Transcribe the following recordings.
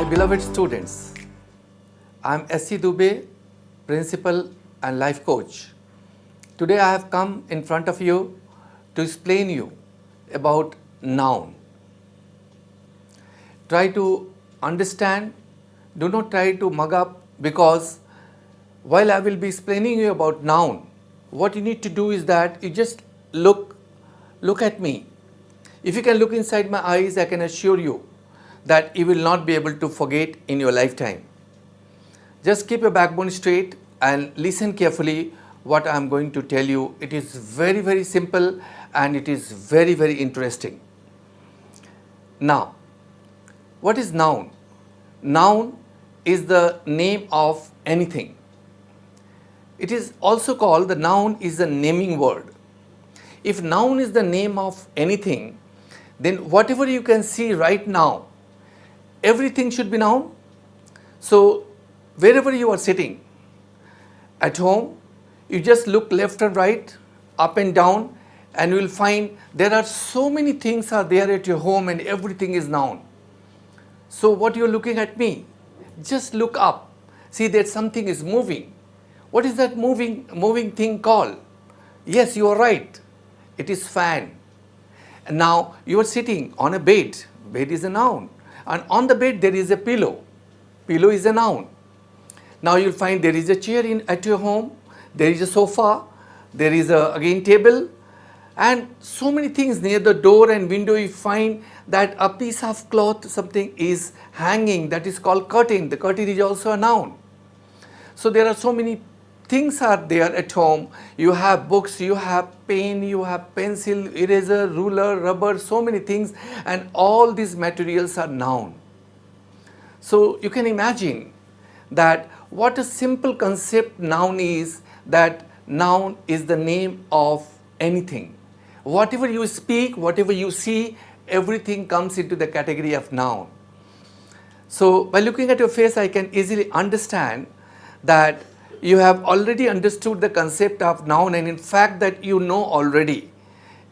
beloved students, I am S.C. Dubey, Principal and Life Coach. Today I have come in front of you to explain you about noun. Try to understand, do not try to mug up, because while I will be explaining you about noun, what you need to do is that you just look at me. If you can look inside my eyes, I can assure you that you will not be able to forget in your lifetime. Just keep your backbone straight and listen carefully what I am going to tell you. It is very, very simple and it is very, very interesting. Now, what is noun? Noun is the name of anything. It is also called, the noun is a naming word. If noun is the name of anything, then whatever you can see right now, everything should be noun. So wherever you are sitting, at home, you just look left and right, up and down, and you will find there are so many things are there at your home and everything is noun. So what you are looking at me, just look up, see that something is moving. What is that moving thing called? Yes, you are right, it is fan. And now you are sitting on a bed, bed is a noun, and on the bed there is a pillow, pillow is a noun. Now you'll find there is a chair at your home, there is a sofa, there is again table, and so many things near the door and window. You find that a piece of cloth, something is hanging, that is called curtain. The curtain is also a noun. So there are so many things are there at home. You have books, you have pen, you have pencil, eraser, ruler, rubber, so many things, and all these materials are noun. So you can imagine that what a simple concept noun is, that noun is the name of anything. Whatever you speak, whatever you see, everything comes into the category of noun. So by looking at your face, I can easily understand that you have already understood the concept of noun, and in fact that you know already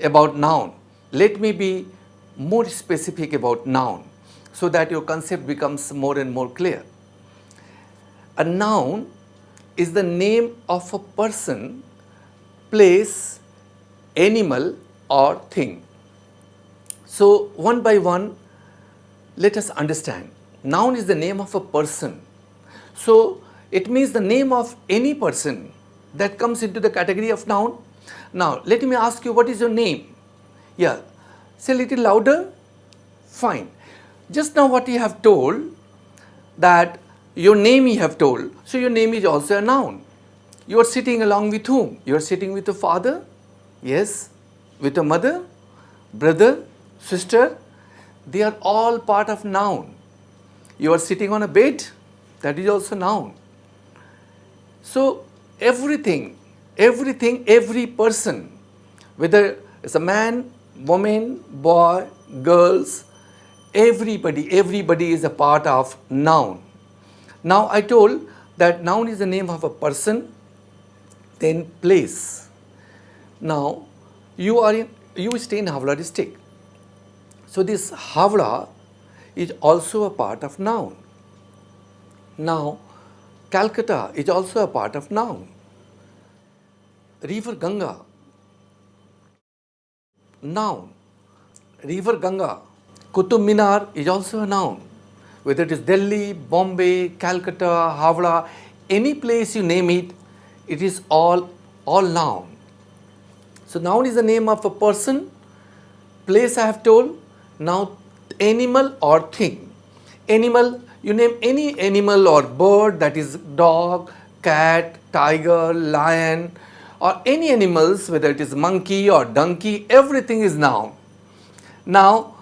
about noun. Let me be more specific about noun so that your concept becomes more and more clear. A noun is the name of a person, place, animal or thing. So one by one, let us understand. Noun is the name of a person. So it means the name of any person that comes into the category of noun. Now let me ask you, what is your name? Yeah, say a little louder. Fine. Just now what you have told, that your name you have told. So your name is also a noun. You are sitting along with whom? You are sitting with a father? Yes. With a mother, brother, sister. They are all part of noun. You are sitting on a bed. That is also noun. So everything, every person, whether it's a man, woman, boy, girls, everybody is a part of noun. Now I told that noun is the name of a person, then place. Now you stay in Howrah district. So this Howrah is also a part of noun. Now Calcutta is also a part of noun. River Ganga, noun. River Ganga. Qutub Minar is also a noun. Whether it is Delhi, Bombay, Calcutta, Howrah, any place you name it, it is all noun. So noun is the name of a person, place I have told. Now animal or thing. Animal, you name any animal or bird, that is dog, cat, tiger, lion, or any animals, whether it is monkey or donkey, everything is noun. Now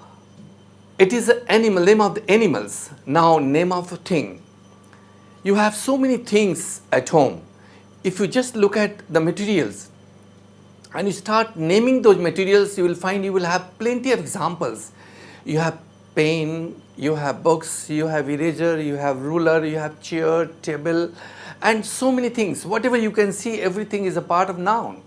it is an animal, name of the animals. Now name of a thing. You have so many things at home. If you just look at the materials and you start naming those materials, you will find you will have plenty of examples. You have pen, you have books, you have eraser, you have ruler, you have chair, table, and so many things. Whatever you can see, everything is a part of noun.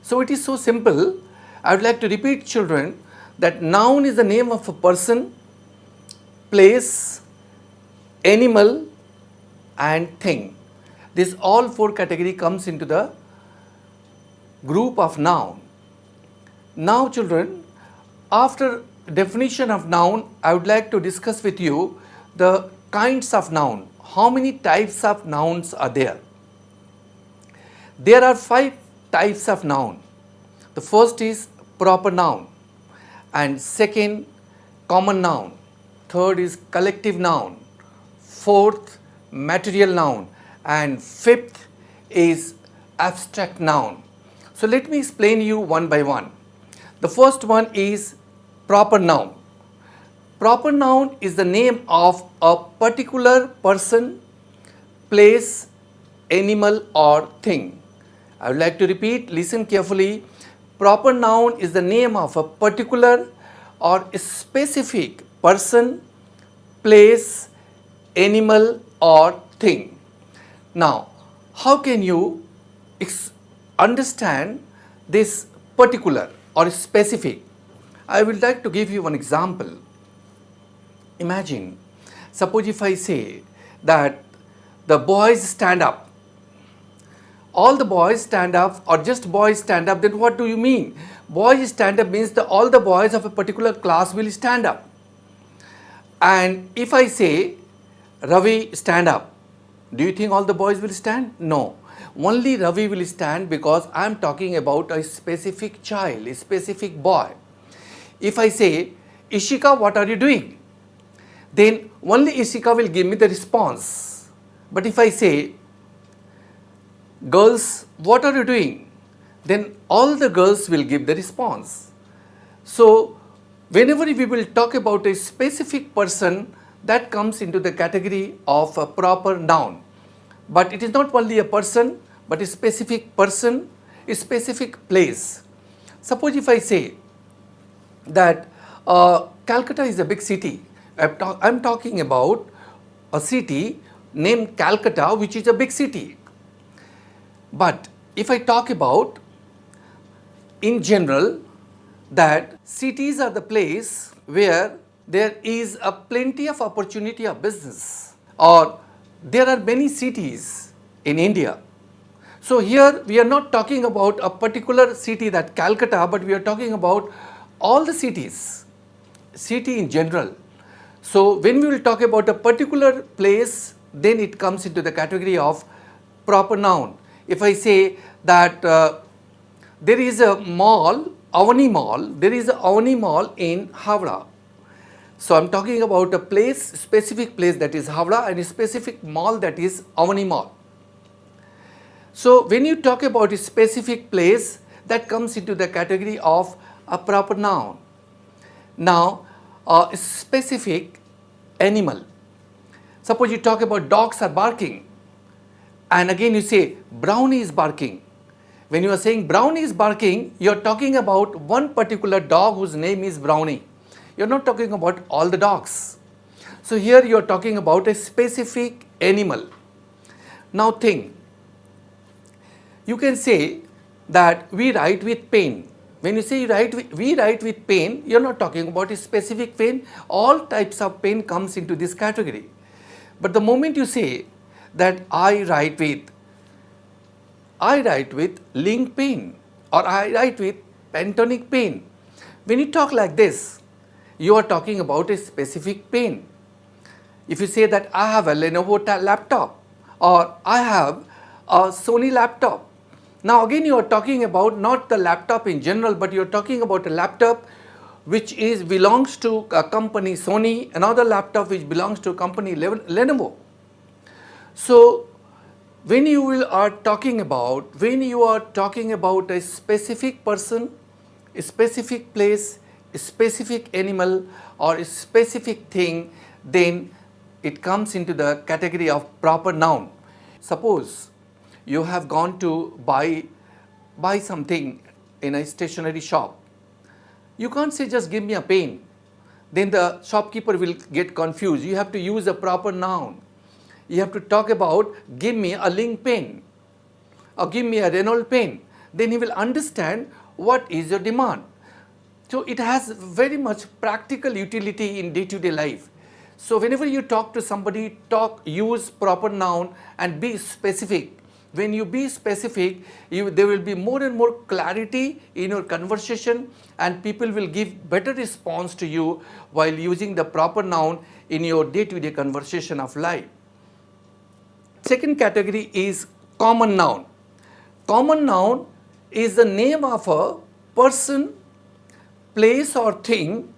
So it is so simple. I would like to repeat, children, that noun is the name of a person, place, animal and thing. This all four category comes into the group of noun. Now children, after definition of noun, I would like to discuss with you the kinds of noun. How many types of nouns are there? There are 5 types of noun. The first is proper noun, and second common noun, third is collective noun, fourth material noun, and fifth is abstract noun. So let me explain you one by one. The first one is proper noun. Proper noun is the name of a particular person, place, animal or thing. I would like to repeat, listen carefully. Proper noun is the name of a particular or specific person, place, animal or thing. Now, how can you understand this particular or specific? I would like to give you one example. Imagine, suppose if I say that the boys stand up. All the boys stand up or just boys stand up, then what do you mean? Boys stand up means that all the boys of a particular class will stand up. And if I say Ravi stand up, do you think all the boys will stand? No. Only Ravi will stand because I am talking about a specific child, a specific boy. If I say Ishika, what are you doing? Then only Ishika will give me the response. But if I say girls, what are you doing? Then all the girls will give the response. So whenever we will talk about a specific person, that comes into the category of a proper noun. But it is not only a person, but a specific person, a specific place. Suppose if I say that Calcutta is a big city. I'm talking about a city named Calcutta, which is a big city. But if I talk about in general that cities are the place where there is a plenty of opportunity of business, or there are many cities in India. So here we are not talking about a particular city, that Calcutta, but we are talking about all the cities, city in general. So when we will talk about a particular place, then it comes into the category of proper noun. If I say that there is a mall, Avani Mall, there is a Avani Mall in Howrah. So I'm talking about a place, specific place, that is Howrah, and a specific mall, that is Avani Mall. So when you talk about a specific place, that comes into the category of a proper noun. Now, a specific animal. Suppose you talk about dogs are barking, and again you say Brownie is barking. When you are saying Brownie is barking, you are talking about one particular dog whose name is Brownie. You are not talking about all the dogs. So here you are talking about a specific animal. Now think, you can say that we write with pen. When you say we write with pen, you are not talking about a specific pen. All types of pen comes into this category. But the moment you say that I write with link pen, or I write with Pantone pen, when you talk like this, you are talking about a specific pen. If you say that I have a Lenovo laptop, or I have a Sony laptop, now again you are talking about not the laptop in general, but you are talking about a laptop which belongs to a company Sony, another laptop which belongs to a company Lenovo. So when you are talking about a specific person, a specific place, a specific animal, or a specific thing, then it comes into the category of proper noun. Suppose you have gone to buy something in a stationery shop. You can't say just give me a pen. Then the shopkeeper will get confused. You have to use a proper noun. You have to talk about give me a link pen or give me a Renault pen. Then he will understand what is your demand. So it has very much practical utility in day-to-day life. So whenever you talk to somebody, use proper noun and be specific. When you be specific, there will be more and more clarity in your conversation, and people will give better response to you while using the proper noun in your day-to-day conversation of life. Second category is common noun. Common noun is the name of a person, place or thing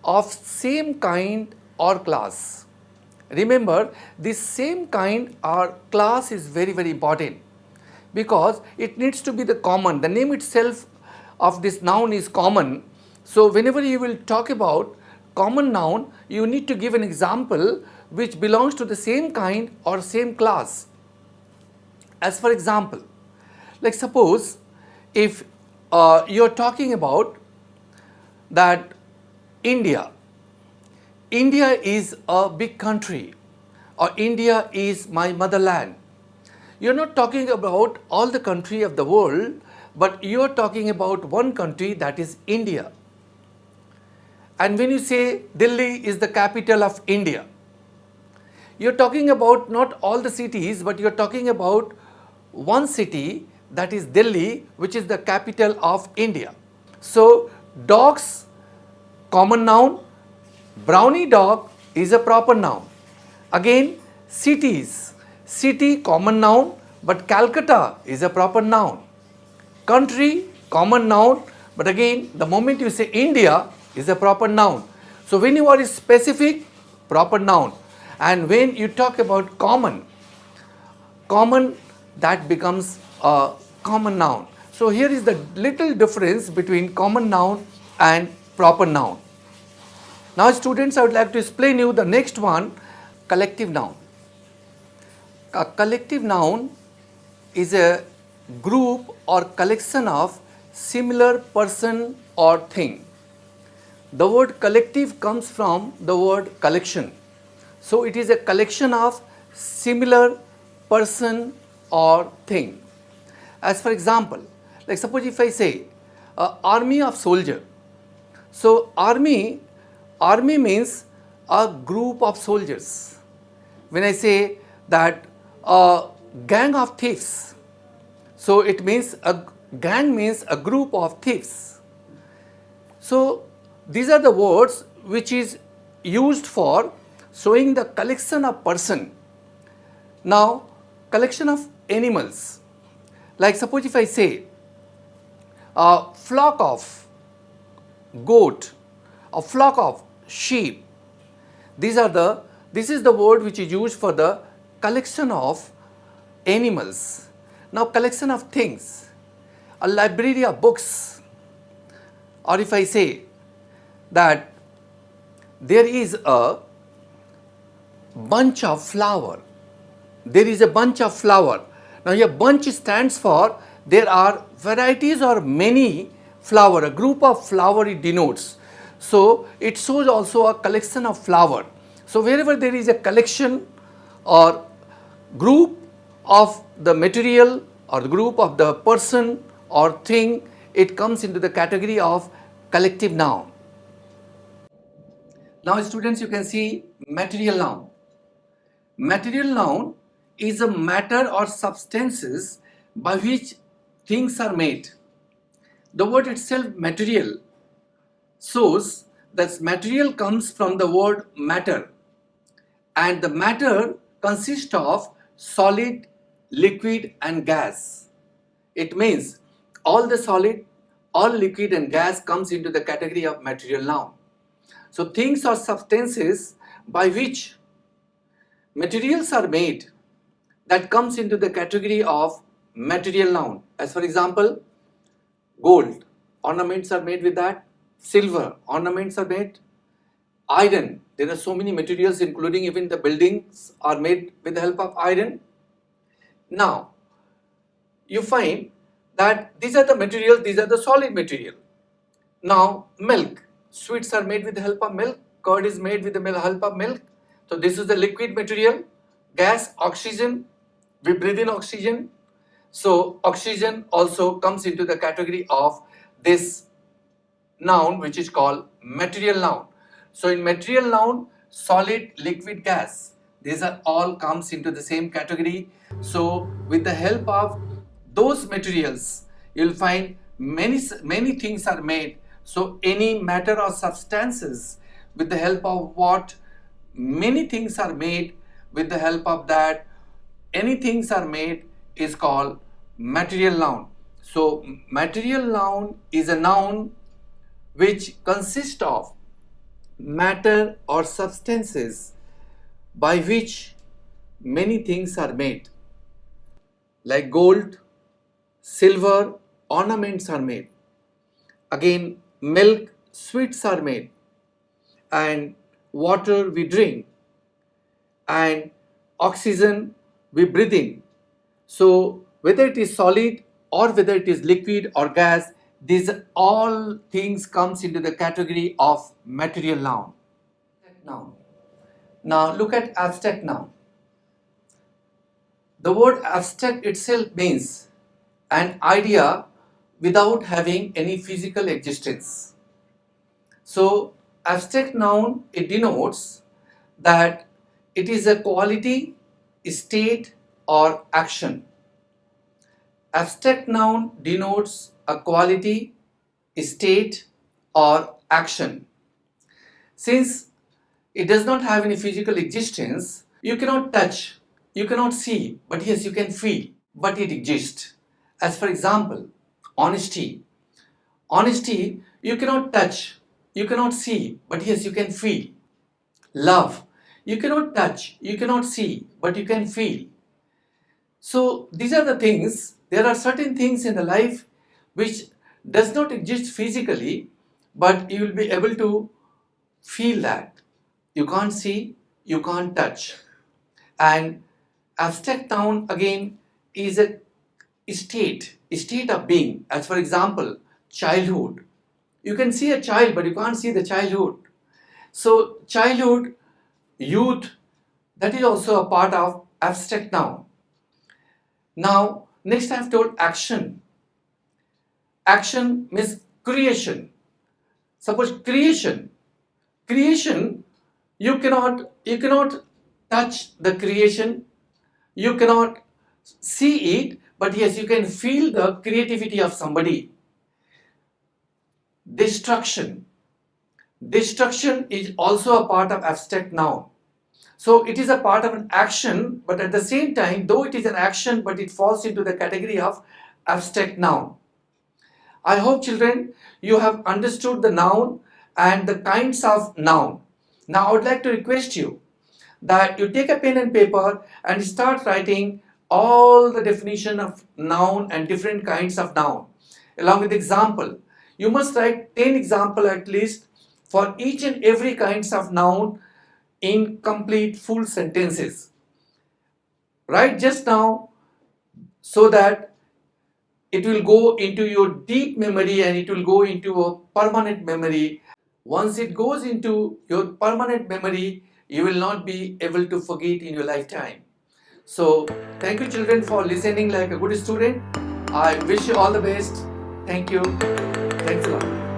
of same kind or class. Remember, this same kind or class is very, very important, because it needs to be the common. The name itself of this noun is common. So whenever you will talk about common noun, you need to give an example which belongs to the same kind or same class. As for example, like suppose if you are talking about that India is a big country, or India is my motherland. You're not talking about all the country of the world, but you're talking about one country, that is India. And when you say Delhi is the capital of India, you're talking about not all the cities, but you're talking about one city, that is Delhi, which is the capital of India. So dogs, common noun. Brownie dog is a proper noun. Again, cities, city common noun, but Calcutta is a proper noun. Country common noun, but again the moment you say India is a proper noun. So when you are specific, proper noun, and when you talk about common, that becomes a common noun. So here is the little difference between common noun and proper noun. Now students, I would like to explain you the next one, collective noun. A collective noun is a group or collection of similar person or thing. The word collective comes from the word collection. So it is a collection of similar person or thing. As for example, like suppose if I say army of soldier. So army means a group of soldiers. When I say that a gang of thieves, so it means a gang means a group of thieves. So these are the words which is used for showing the collection of person. Now collection of animals, like suppose if I say a flock of goat, a flock of sheep, this is the word which is used for the collection of animals. Now collection of things, a library of books, or if I say that there is a bunch of flower, there is a bunch of flower. Now here bunch stands for there are varieties or many flower, a group of flower it denotes. So it shows also a collection of flower. So wherever there is a collection or group of the material or the group of the person or thing, it comes into the category of collective noun. Now students, you can see material noun. Material noun is a matter or substances by which things are made. The word itself material shows that material comes from the word matter, and the matter consists of solid, liquid and gas. It means all the solid, all liquid and gas comes into the category of material noun. So things or substances by which materials are made, that comes into the category of material noun. As for example, gold, ornaments are made with that. Silver, ornaments are made. Iron, there are so many materials, including even the buildings are made with the help of iron. Now you find that these are the materials, these are the solid material. Now milk, sweets are made with the help of milk, curd is made with the help of milk. So this is the liquid material. Gas, oxygen, we breathe in oxygen. So oxygen also comes into the category of this noun which is called material noun. So in material noun, solid, liquid, gas. These are all comes into the same category. So with the help of those materials, you'll find many things are made. So any matter or substances, with the help of what many things are made, with the help of that any things are made, is called material noun. So material noun is a noun which consists of matter or substances by which many things are made, like gold, silver, ornaments are made. Again, milk, sweets are made, and water we drink, and oxygen we breathe in. So whether it is solid or whether it is liquid or gas, these all things comes into the category of material noun. Noun. Now look at abstract noun. The word abstract itself means an idea without having any physical existence. So abstract noun, it denotes that it is a quality, state or action. Abstract noun denotes a quality, state or action. Since it does not have any physical existence, you cannot touch, you cannot see, but yes, you can feel, but it exists. As for example, honesty. Honesty, you cannot touch, you cannot see, but yes, you can feel. Love, you cannot touch, you cannot see, but you can feel. So these are the things. There are certain things in the life which does not exist physically, but you will be able to feel that. You can't see, you can't touch. And abstract noun again is a state of being. As for example, childhood. You can see a child, but you can't see the childhood. So childhood, youth, that is also a part of abstract noun. Now, next I have told action. Action means creation. Suppose creation, you cannot touch the creation, you cannot see it, but yes, you can feel the creativity of somebody. Destruction is also a part of abstract noun. So it is a part of an action, but at the same time, though it is an action, but it falls into the category of abstract noun. I hope children, you have understood the noun and the kinds of noun. Now I would like to request you that you take a pen and paper and start writing all the definition of noun and different kinds of noun along with example. You must write 10 example at least for each and every kinds of noun in complete full sentences. Write just now so that it will go into your deep memory and it will go into a permanent memory. Once it goes into your permanent memory, you will not be able to forget in your lifetime. So, thank you children for listening like a good student. I wish you all the best. Thank you. Thanks a lot.